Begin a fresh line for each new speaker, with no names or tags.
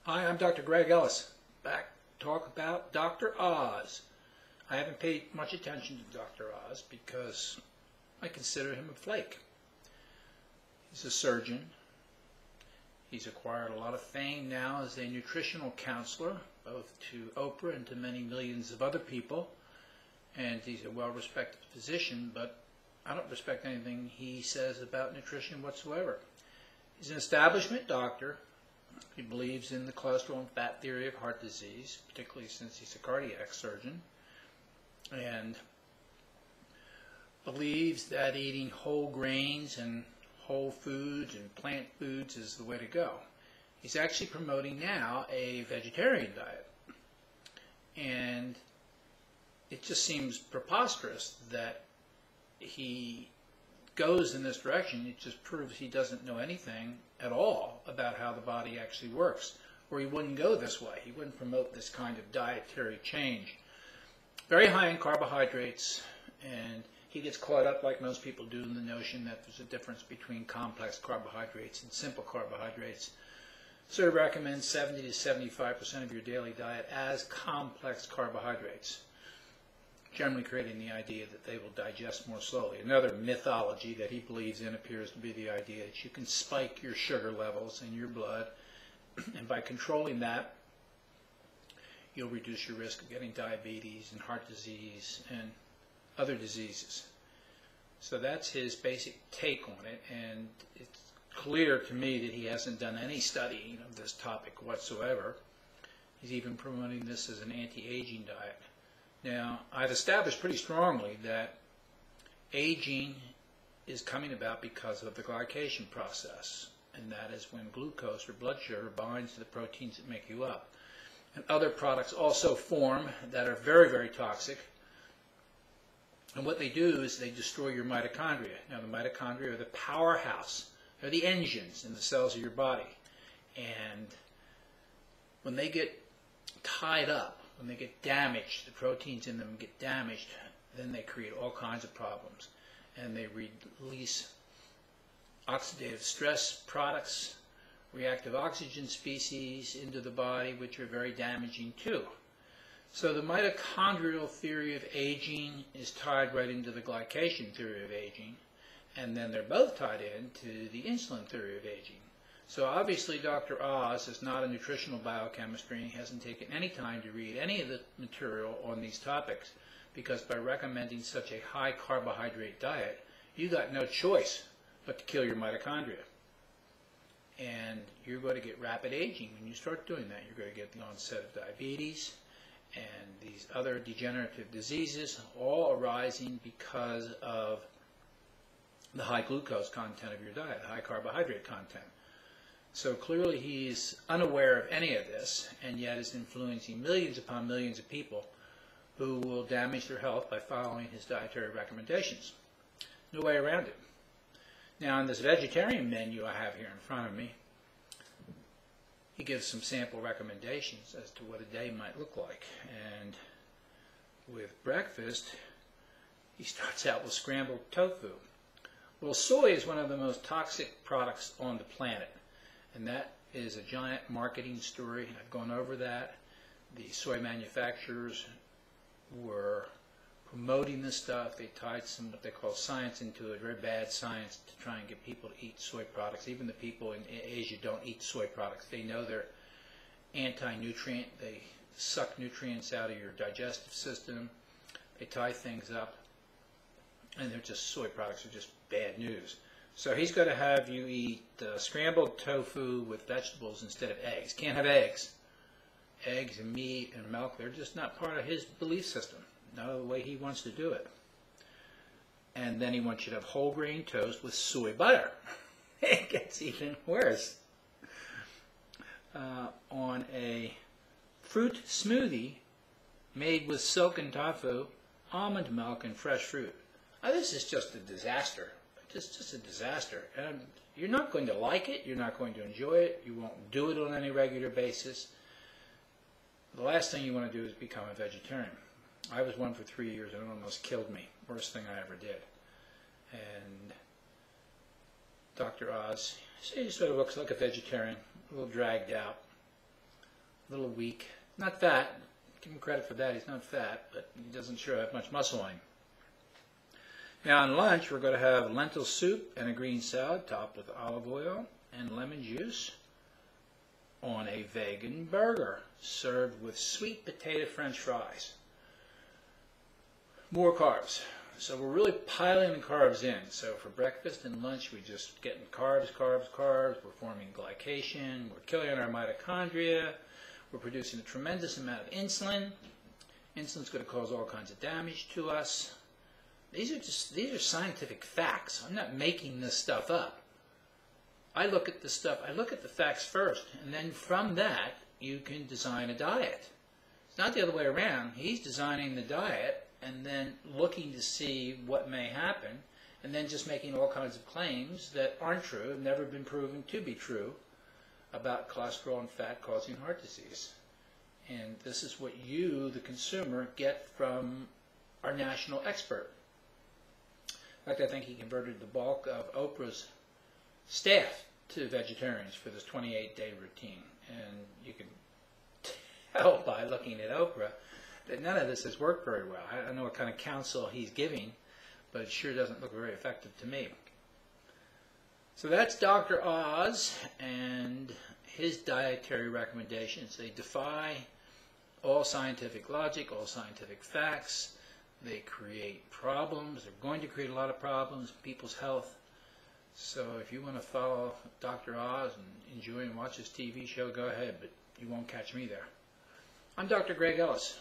Hi, I'm Dr. Greg Ellis. Back to talk about Dr. Oz. I haven't paid much attention to Dr. Oz because I consider him a flake. He's a surgeon. He's acquired a lot of fame now as a nutritional counselor, both to Oprah and to many millions of other people. And he's a well-respected physician, but I don't respect anything he says about nutrition whatsoever. He's an establishment doctor. He believes in the cholesterol and fat theory of heart disease, particularly since he's a cardiac surgeon, and believes that eating whole grains and whole foods and plant foods is the way to go. He's actually promoting now a vegetarian diet, and it just seems preposterous that he goes in this direction. It just proves he doesn't know anything at all about how the body actually works, or he wouldn't go this way. He wouldn't promote this kind of dietary change. Very high in carbohydrates, and he gets caught up, like most people do, in the notion that there's a difference between complex carbohydrates and simple carbohydrates. So he recommends 70 to 75% of your daily diet as complex carbohydrates, generally creating the idea that they will digest more slowly. Another mythology that he believes in appears to be the idea that you can spike your sugar levels in your blood, and by controlling that, you'll reduce your risk of getting diabetes and heart disease and other diseases. So that's his basic take on it, and it's clear to me that he hasn't done any studying of this topic whatsoever. He's even promoting this as an anti-aging diet. Now, I've established pretty strongly that aging is coming about because of the glycation process, and that is when glucose or blood sugar binds to the proteins that make you up. And other products also form that are very, very toxic, and what they do is they destroy your mitochondria. Now, the mitochondria are the powerhouse. They're the engines in the cells of your body, and when they get tied up, when they get damaged, the proteins in them get damaged, then they create all kinds of problems. And they release oxidative stress products, reactive oxygen species into the body, which are very damaging too. So the mitochondrial theory of aging is tied right into the glycation theory of aging, and then they're both tied into the insulin theory of aging. So obviously Dr. Oz is not a nutritional biochemist, and he hasn't taken any time to read any of the material on these topics, because by recommending such a high carbohydrate diet, you got no choice but to kill your mitochondria. And you're going to get rapid aging when you start doing that. You're going to get the onset of diabetes and these other degenerative diseases, all arising because of the high glucose content of your diet, the high carbohydrate content. So clearly he's unaware of any of this, and yet is influencing millions upon millions of people who will damage their health by following his dietary recommendations. No way around it. Now, in this vegetarian menu I have here in front of me, he gives some sample recommendations as to what a day might look like. And with breakfast, he starts out with scrambled tofu. Well, soy is one of the most toxic products on the planet. And that is a giant marketing story. I've gone over that. The soy manufacturers were promoting this stuff. They tied some what they call science into it, very bad science, to try and get people to eat soy products. Even the people in Asia don't eat soy products. They know they're anti-nutrient. They suck nutrients out of your digestive system. They tie things up. And they're just, soy products are just bad news. So he's going to have you eat scrambled tofu with vegetables instead of eggs. Can't have eggs. Eggs and meat and milk, they're just not part of his belief system. Not the way he wants to do it. And then he wants you to have whole grain toast with soy butter. It gets even worse. On a fruit smoothie made with silken tofu, almond milk, and fresh fruit. Now, this is just a disaster. Just a disaster. And you're not going to like it. You're not going to enjoy it. You won't do it on any regular basis. The last thing you want to do is become a vegetarian. I was one for 3 years and it almost killed me. Worst thing I ever did. And Dr. Oz, he sort of looks like a vegetarian, a little dragged out. a little weak. Not fat. Give him credit for that. He's not fat, but he doesn't sure have much muscle on him. Now on lunch, we're going to have lentil soup and a green salad topped with olive oil and lemon juice on a vegan burger served with sweet potato french fries. More carbs. So we're really piling the carbs in. So for breakfast and lunch, we're just getting carbs, carbs, carbs. We're forming glycation. We're killing our mitochondria. We're producing a tremendous amount of insulin. Insulin's going to cause all kinds of damage to us. These are scientific facts. I'm not making this stuff up. I look at the facts first, and then from that, you can design a diet. It's not the other way around. He's designing the diet and then looking to see what may happen, and then just making all kinds of claims that aren't true, have never been proven to be true, about cholesterol and fat causing heart disease. And this is what you, the consumer, get from our national expert. In fact, I think he converted the bulk of Oprah's staff to vegetarians for this 28-day routine. And you can tell by looking at Oprah that none of this has worked very well. I don't know what kind of counsel he's giving, but it sure doesn't look very effective to me. So that's Dr. Oz and his dietary recommendations. They defy all scientific logic, all scientific facts. They create problems. They're going to create a lot of problems in people's health. So if you want to follow Dr. Oz and enjoy and watch his TV show, go ahead, but you won't catch me there. I'm Dr. Greg Ellis.